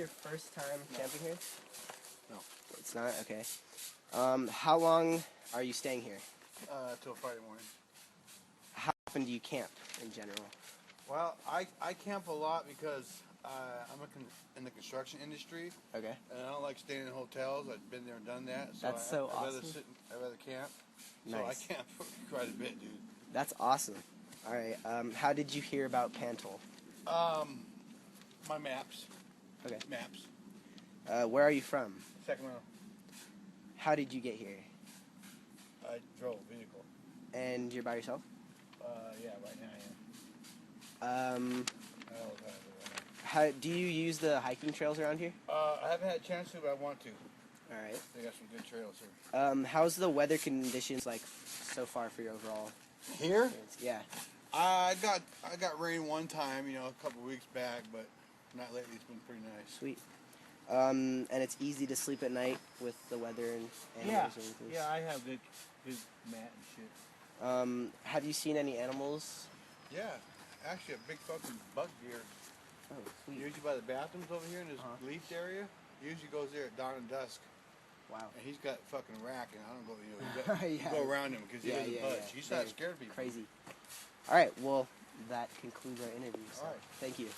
your first time camping here? No. It's not? Okay. How long are you staying here? Till Friday morning. How often do you camp in general? Well, I camp a lot because I'm in the construction industry. Okay. And I don't like staying in hotels. I've been there and done that. So That's so awesome. I'd rather camp. Nice. So I camp quite a bit, dude. That's awesome. All right. How did you hear about Pantoll? My maps. Okay. Maps. Where are you from? Sacramento. How did you get here? I drove a vehicle. And you're by yourself? Yeah, right now I am. How do you use the hiking trails around here? I haven't had a chance to, but I want to. All right. They got some good trails here. How's the weather conditions like so far for your overall Here? experience? Yeah. I got rain one time, a couple weeks back, but not lately. It's been pretty nice. Sweet. And it's easy to sleep at night with the weather and animals and things. Yeah, I have good mat and shit. Have you seen any animals? Yeah, actually a big fucking buck deer. Oh, sweet. Usually by the bathrooms over here in this leafed area. He usually goes there at dawn and dusk. Wow. And he's got fucking rack, and I don't go, Yeah. you go around him because he doesn't budge. He's not scared of people. Crazy. All right. Well, that concludes our interview. So All right. Thank you.